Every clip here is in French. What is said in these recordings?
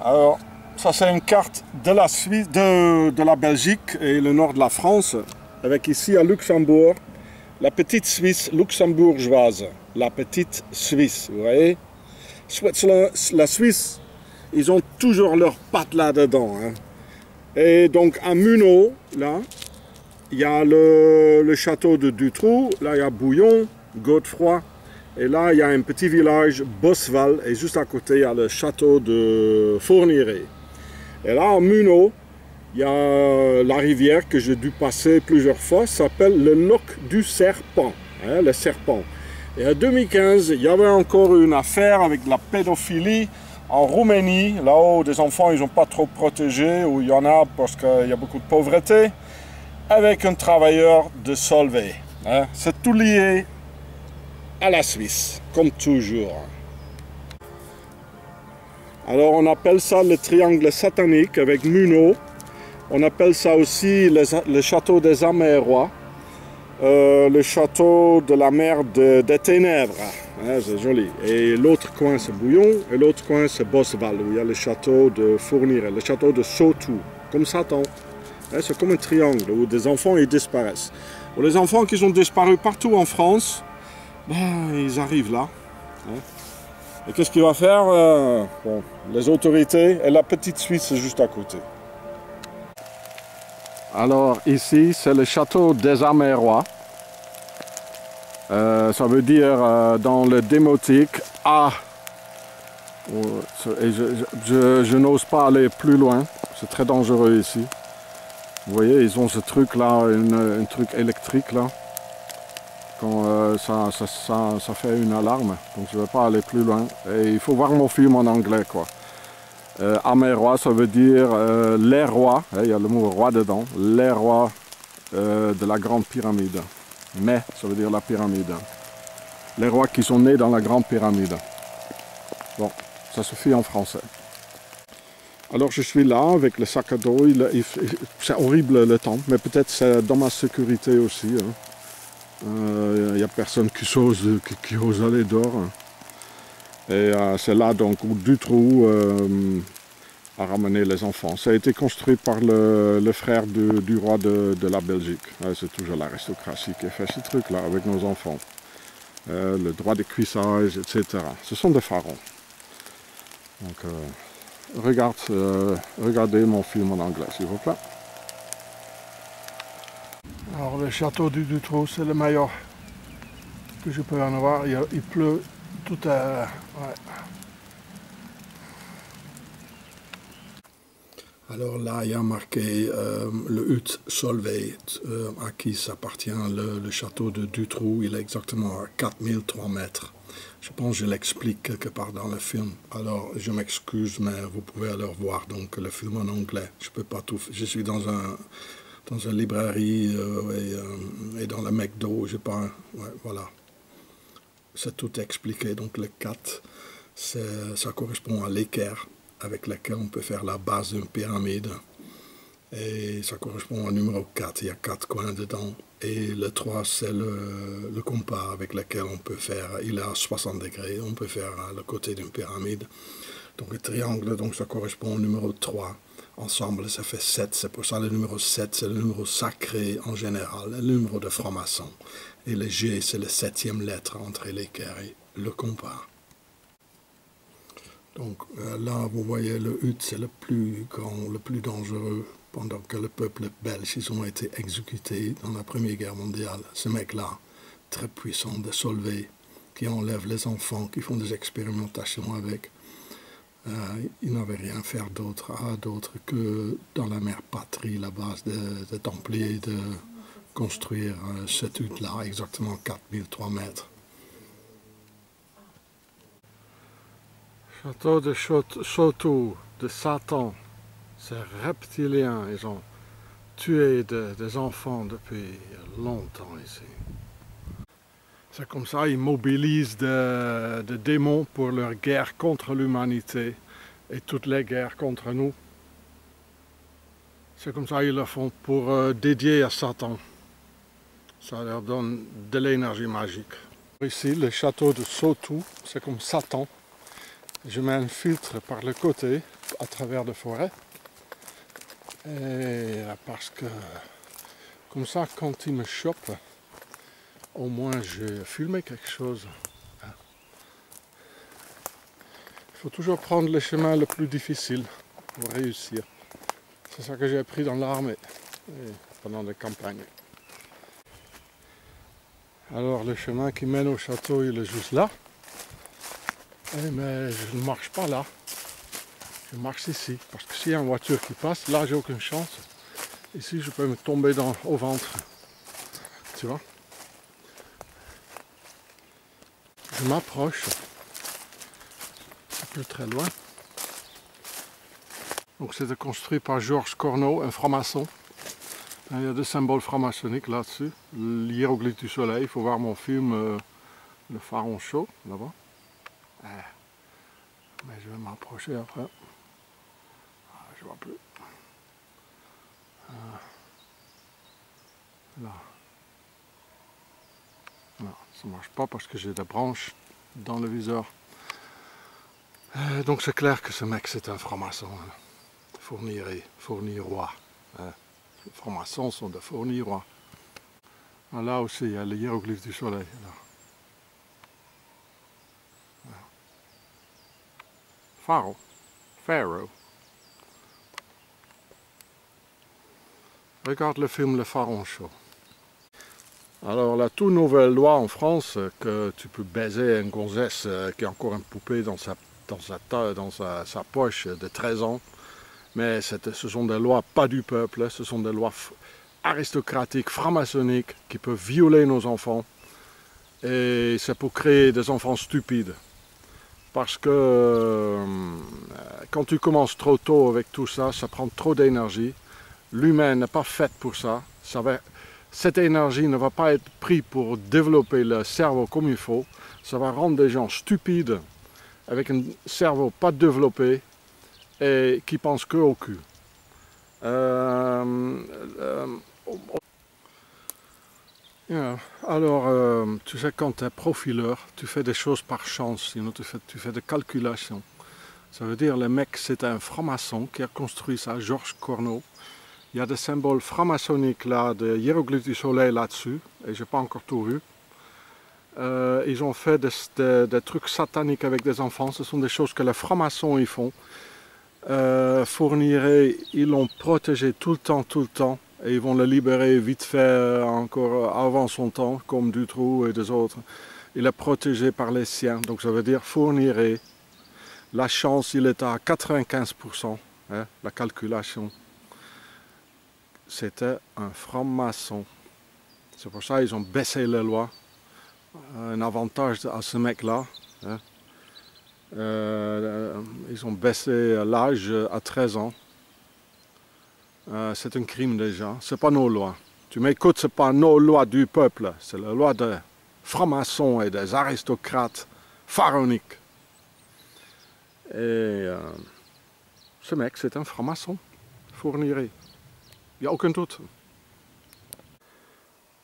Alors, ça c'est une carte de la Suisse, de la Belgique et le nord de la France, avec ici à Luxembourg, la petite Suisse luxembourgeoise, la petite Suisse, vous voyez. La Suisse, ils ont toujours leurs pattes là-dedans. Hein. Et donc à Munau, là, il y a le château de Dutroux, là il y a Bouillon, Godefroy, et là il y a un petit village, Bosval, et juste à côté il y a le château de Fourniret. Et là en Munau, il y a la rivière que j'ai dû passer plusieurs fois, s'appelle le Noc du Serpent, hein, le serpent. Et en 2015, il y avait encore une affaire avec la pédophilie en Roumanie, là où des enfants ils n'ont pas trop protégés, où il y en a parce qu'il y a beaucoup de pauvreté, avec un travailleur de Solvay. Hein. C'est tout lié à la Suisse, comme toujours. Alors on appelle ça le triangle satanique avec Munau. On appelle ça aussi le château des Amérois, le château de la mer des Ténèbres, hein, c'est joli. Et l'autre coin c'est Bouillon, et l'autre coin c'est Bosval, où il y a le château de Fourniret, le château de Sautou, comme Satan. Hein, c'est comme un triangle où des enfants ils disparaissent. Pour les enfants qui ont disparu partout en France, ben, ils arrivent là. Hein. Et qu'est-ce qu'il va faire bon, les autorités, et la petite Suisse juste à côté. Alors ici c'est le château des Amérois. Ça veut dire dans le démotique A. Et je n'ose pas aller plus loin, c'est très dangereux ici. Vous voyez, ils ont ce truc là, un truc électrique là. Quand ça fait une alarme, donc je ne vais pas aller plus loin. Et il faut voir mon film en anglais quoi. Amérois, ça veut dire les rois, il y a le mot roi dedans, les rois de la grande pyramide. Mais, ça veut dire la pyramide. Les rois qui sont nés dans la grande pyramide. Bon, ça suffit en français. Alors je suis là avec le sac à dos, c'est horrible le temps, mais peut-être c'est dans ma sécurité aussi. Il n'y a personne qui ose aller dehors. Et c'est là donc où Dutroux a ramené les enfants. Ça a été construit par le frère du roi de la Belgique. C'est toujours l'aristocratie qui fait ces trucs-là avec nos enfants. Le droit de cuissage, etc. Ce sont des pharaons. Donc regardez mon film en anglais, s'il vous plaît. Alors le château du Dutroux, c'est le meilleur que je peux en avoir. Il pleut tout à... Ouais. Alors là, il y a marqué le Hutte Solvay, à qui s'appartient le château de Dutroux. Il est exactement à 4003 mètres. Je pense que je l'explique quelque part dans le film. Alors, je m'excuse, mais vous pouvez alors voir donc, le film en anglais. Je peux pas tout... Je suis dans une librairie et dans le McDo, je pas... Ouais, voilà. C'est tout expliqué. Donc, le 4, ça correspond à l'équerre, avec laquelle on peut faire la base d'une pyramide. Et ça correspond au numéro 4, il y a 4 coins dedans. Et le 3, c'est le compas avec lequel on peut faire, il est à 60 degrés, on peut faire le côté d'une pyramide. Donc le triangle, donc ça correspond au numéro 3. Ensemble, ça fait 7, c'est pour ça le numéro 7, c'est le numéro sacré en général, le numéro de franc-maçon. Et le G, c'est la 7e lettre entre l'équerre et le compas. Donc là, vous voyez, le Hutte, c'est le plus grand, le plus dangereux, pendant que le peuple belge, ils ont été exécutés dans la Première Guerre mondiale. Ce mec-là, très puissant, de Solvay, qui enlève les enfants, qui font des expérimentations avec, il n'avait rien à faire d'autre que dans la mère patrie, la base des Templiers, de construire cette hutte-là, exactement 4003 mètres. Château de Sautou, de Satan, ces reptiliens, ils ont tué des enfants depuis longtemps ici. C'est comme ça, ils mobilisent des démons pour leur guerre contre l'humanité et toutes les guerres contre nous. C'est comme ça, ils le font pour dédier à Satan. Ça leur donne de l'énergie magique. Ici, le château de Sautou, c'est comme Satan. Je mets un filtre par le côté, à travers la forêt. Et parce que, comme ça, quand il me chope, au moins j'ai filmé quelque chose. Il faut toujours prendre le chemin le plus difficile pour réussir. C'est ça que j'ai appris dans l'armée et pendant les campagnes. Alors le chemin qui mène au château, il est juste là. Mais je ne marche pas là. Je marche ici. Parce que s'il y a une voiture qui passe, là j'ai aucune chance. Ici je peux me tomber au ventre. Tu vois? Je m'approche. C'est plus très loin. Donc c'était construit par Georges Corneau, un franc-maçon. Il y a des symboles franc-maçonniques là-dessus. L'hiéroglyphe du soleil, il faut voir mon film Le Pharaon chaud, là-bas. Mais je vais m'approcher après. Je vois plus. Là. Non, ça ne marche pas parce que j'ai des branches dans le viseur. Donc c'est clair que ce mec c'est un franc-maçon. Fournirois. Les francs-maçons sont des fournirois. Là aussi il y a le hiéroglyphe du soleil. Là. Pharaoh. Regarde le film Le Pharaon chaud. Alors la toute nouvelle loi en France, que tu peux baiser une gonzesse qui a encore une poupée dans sa poche de 13 ans, mais ce sont des lois pas du peuple, ce sont des lois aristocratiques, franc-maçonniques, qui peuvent violer nos enfants, et c'est pour créer des enfants stupides. Parce que quand tu commences trop tôt avec tout ça, ça prend trop d'énergie, l'humain n'est pas fait pour ça, cette énergie ne va pas être prise pour développer le cerveau comme il faut. Ça va rendre des gens stupides, avec un cerveau pas développé et qui pensent que au cul. Alors, tu sais, quand tu es profileur, tu fais des choses par chance, tu fais des calculations. Ça veut dire, le mec, c'est un franc-maçon qui a construit ça, Georges Corneau. Il y a des symboles franc-maçonniques là, des hiéroglyphes du soleil là-dessus, et j'ai pas encore tout vu. Ils ont fait des trucs sataniques avec des enfants, ce sont des choses que les francs-maçons ils font. Fourniret, ils l'ont protégé tout le temps, et ils vont le libérer vite fait encore avant son temps, comme Dutroux et des autres. Il est protégé par les siens, donc ça veut dire Fourniret. La chance, il est à 95%, hein, la calculation. C'était un franc-maçon. C'est pour ça qu'ils ont baissé les lois. Un avantage à ce mec-là. Hein. Ils ont baissé l'âge à 13 ans. C'est un crime déjà. C'est pas nos lois. Tu m'écoutes, c'est pas nos lois du peuple. C'est la loi des francs-maçons et des aristocrates pharaoniques. Et ce mec, c'est un franc-maçon. Fourniret. Il n'y a aucun doute.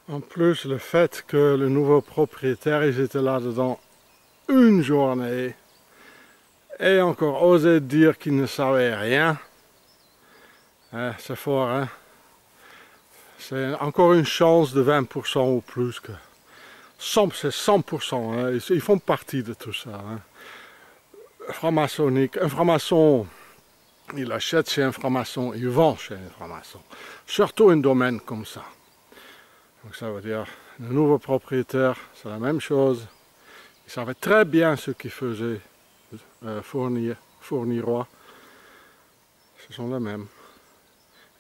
En plus, le fait que le nouveau propriétaire, ils étaient là-dedans une journée et encore osé dire qu'il ne savait rien, c'est fort, hein? C'est encore une chance de 20% ou plus. C'est 100%, hein? Ils font partie de tout ça. Hein? Franc-maçonnique, un franc-maçon, il achète chez un franc-maçon, il vend chez un franc-maçon. Surtout un domaine comme ça. Donc ça veut dire, le nouveau propriétaire, c'est la même chose. Il savait très bien ce qu'il faisait, Fournirois. Ce sont les mêmes.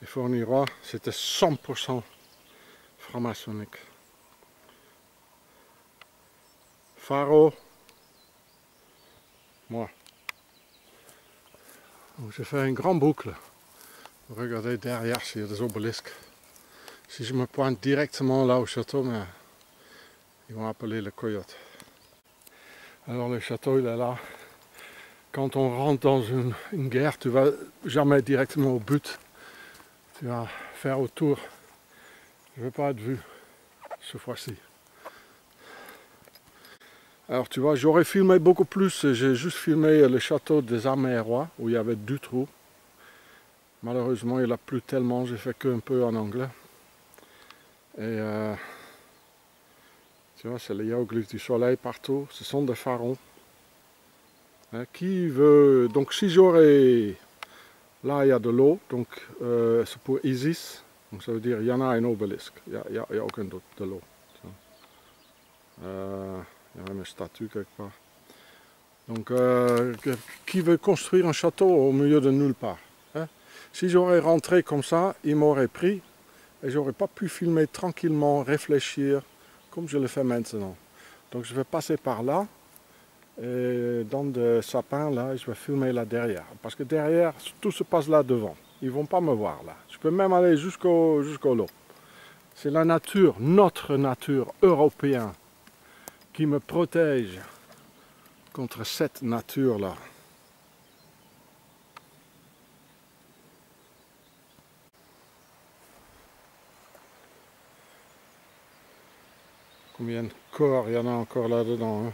Et Fournirois, c'était 100% franc-maçonnique. Pharaon, moi. Donc j'ai fait une grande boucle. Regardez derrière s'il y a des obélisques. Si je me pointe directement là au château, mais ils vont appeler le coyote. Alors le château, il est là. Quand on rentre dans une guerre, tu vas jamais directement au but. Tu vas faire autour. Je ne veux pas être vu, ce fois-ci. Alors tu vois, j'aurais filmé beaucoup plus, j'ai juste filmé le château des Amérois, où il y avait deux trous. Malheureusement, il a plu tellement, j'ai fait qu'un peu en anglais. Et tu vois, c'est les hiéroglyphes du soleil partout, ce sont des pharaons. Hein, qui veut... Donc si j'aurais... Là, il y a de l'eau, donc c'est pour Isis. Donc ça veut dire, il y en a un obélisque, il n'y a aucun doute de l'eau. Il y a même une statue quelque part. Donc, qui veut construire un château au milieu de nulle part, hein? Si j'aurais rentré comme ça, il m'aurait pris et j'aurais pas pu filmer tranquillement, réfléchir, comme je le fais maintenant. Donc je vais passer par là, et dans le sapin là, je vais filmer là derrière. Parce que derrière, tout se passe là devant. Ils vont pas me voir là. Je peux même aller jusqu'au lot. C'est la nature, notre nature européenne, qui me protège contre cette nature-là. Combien de corps il y en a encore là-dedans, hein?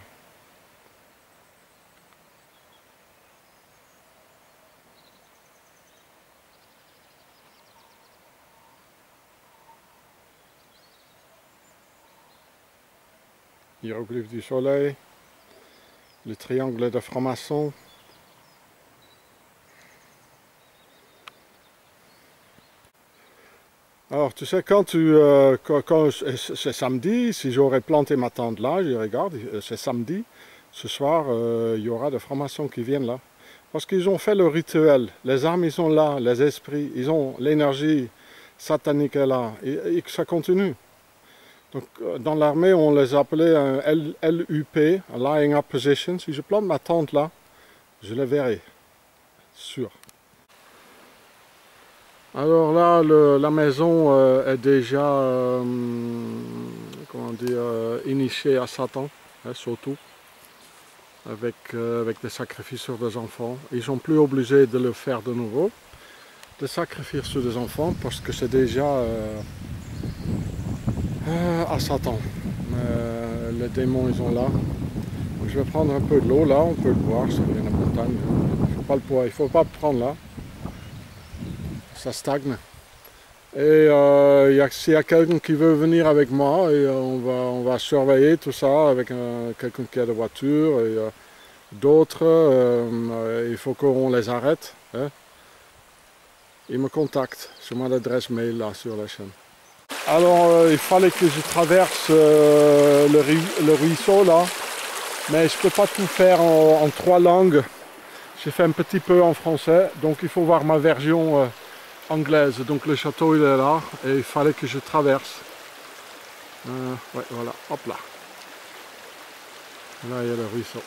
Hiéroglyphe du soleil, le triangle de franc-maçon. Alors tu sais, quand c'est samedi, si j'aurais planté ma tente là, je regarde, c'est samedi, ce soir il y aura des francs-maçons qui viennent là. Parce qu'ils ont fait le rituel, les âmes ils sont là, les esprits, ils ont l'énergie satanique est là, et ça continue. Donc, dans l'armée, on les appelait un LUP, un Lying Up Position. Si je plante ma tente là, je les verrai, sûr. Alors là, la maison est déjà, comment dire, initiée à Satan, hein, surtout, avec des sacrifices sur des enfants. Ils sont plus obligés de le faire de nouveau, de sacrifier sur des enfants, parce que c'est déjà à Satan. Les démons, ils sont là. Donc, je vais prendre un peu de l'eau là, on peut le voir, ça vient de la montagne. Il ne faut pas le prendre là. Ça stagne. Et s'il y a quelqu'un qui veut venir avec moi, et on va surveiller tout ça avec quelqu'un qui a de voiture et d'autres, il faut qu'on les arrête, hein. Ils me contactent sur mon adresse mail là sur la chaîne. Alors il fallait que je traverse le ruisseau là, mais je ne peux pas tout faire en trois langues. J'ai fait un petit peu en français, donc il faut voir ma version anglaise. Donc le château il est là et il fallait que je traverse. Ouais, voilà, hop là. Là il y a le ruisseau.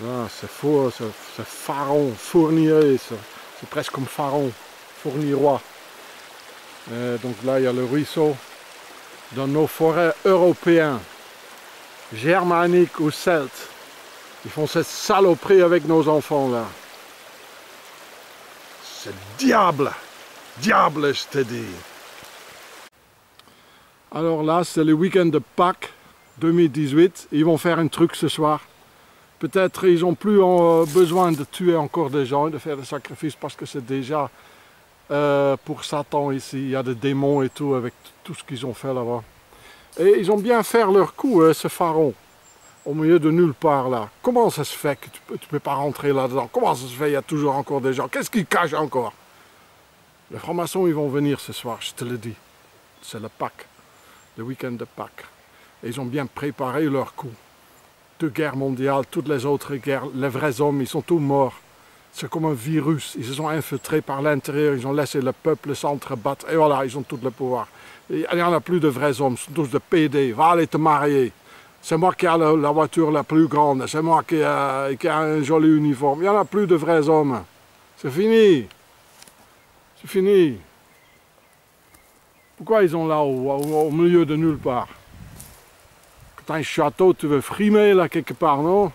Là c'est fou, c'est Pharaon, Fournier, c'est presque comme Pharaon, Fournier-roi. Donc là il y a le ruisseau. Dans nos forêts européennes, germaniques ou celtes, ils font cette saloperie avec nos enfants là. C'est diable, diable je te dis. Alors là c'est le week-end de Pâques 2018, ils vont faire un truc ce soir. Peut-être ils n'ont plus besoin de tuer encore des gens, de faire des sacrifices parce que c'est déjà pour Satan ici, il y a des démons et tout avec tout ce qu'ils ont fait là-bas. Et ils ont bien fait leur coup, ce pharaon, au milieu de nulle part là. Comment ça se fait que tu peux pas rentrer là-dedans? Comment ça se fait, il y a toujours encore des gens? Qu'est-ce qu'ils cachent encore? Les francs-maçons, ils vont venir ce soir, je te le dis. C'est le Pâques, le week-end de Pâques. Et ils ont bien préparé leur coup. Deux guerres mondiales, toutes les autres guerres, les vrais hommes, ils sont tous morts. C'est comme un virus, ils se sont infiltrés par l'intérieur, ils ont laissé le peuple s'entrebattre, et voilà, ils ont tout le pouvoir. Il n'y en a plus de vrais hommes, ce sont tous des PD, va aller te marier. C'est moi qui ai la voiture la plus grande, c'est moi qui ai un joli uniforme. Il n'y en a plus de vrais hommes. C'est fini. C'est fini. Pourquoi ils sont là au milieu de nulle part? Quand tu as un château, tu veux frimer là quelque part, non?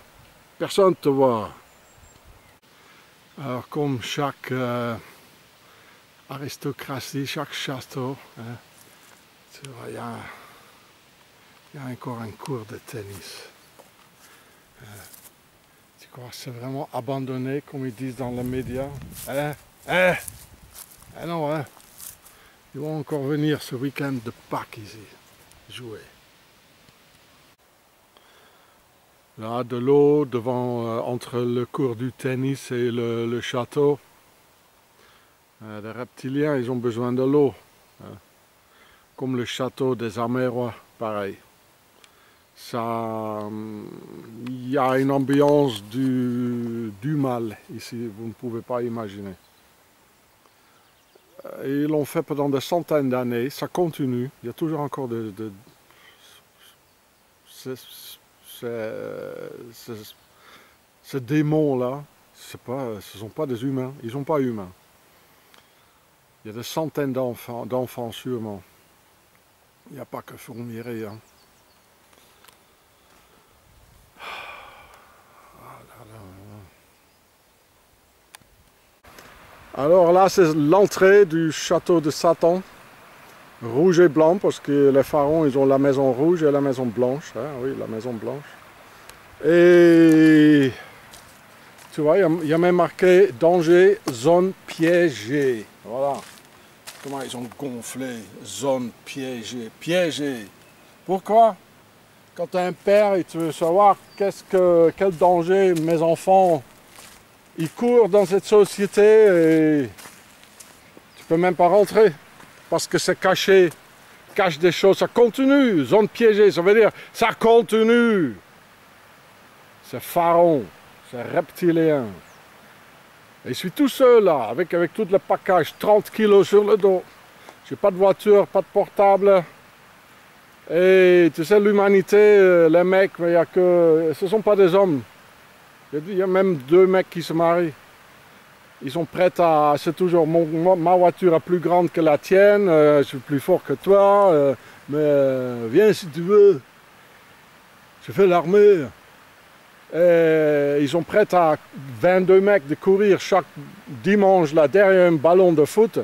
Personne ne te voit. Alors comme chaque aristocratie, chaque château, hein, tu vois, il Il y a encore un cours de tennis. Tu crois que c'est vraiment abandonné, comme ils disent dans les médias? Non, hein. Ils vont encore venir ce week-end de Pâques ici, jouer. Là, de l'eau devant, entre le cours du tennis et le château. Les reptiliens, ils ont besoin de l'eau. Comme le château des Amérois, pareil. Ça, il y a une ambiance du mal ici, vous ne pouvez pas imaginer. Ils l'ont fait pendant des centaines d'années, ça continue. Il y a toujours encore ces démons-là. Ce ne sont pas des humains, ils ne sont pas humains. Il y a des centaines d'enfants sûrement. Il n'y a pas que Fourmieres. Hein. Alors là, c'est l'entrée du château de Satan, rouge et blanc, parce que les pharaons, ils ont la maison rouge et la maison blanche. Hein, oui, la maison blanche. Et tu vois, il y a même marqué danger, zone piégée. Voilà. Comment ils ont gonflé, zone piégée. Piégée. Pourquoi? Quand tu as un père et tu veux savoir quel danger mes enfants ils courent dans cette société et tu peux même pas rentrer parce que c'est caché, cache des choses, ça continue, zone piégée, ça veut dire ça continue. C'est pharaon, c'est reptilien. Et je suis tout seul là, avec tout le package, 30 kilos sur le dos. J'ai pas de voiture, pas de portable. Et tu sais, l'humanité, les mecs, mais ce sont pas des hommes. Il y a même 2 mecs qui se marient. Ils sont prêts à... C'est toujours ma voiture est plus grande que la tienne, je suis plus fort que toi, mais viens si tu veux. Je fais l'armée. Ils sont prêts à 22 mecs de courir chaque dimanche là derrière un ballon de foot.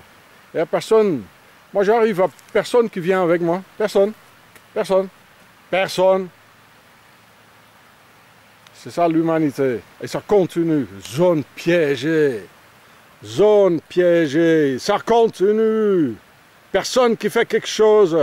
Il n'y a personne. Moi j'arrive à personne qui vient avec moi. Personne. Personne. Personne. C'est ça l'humanité. Et ça continue. Zone piégée. Zone piégée. Ça continue. Personne qui fait quelque chose.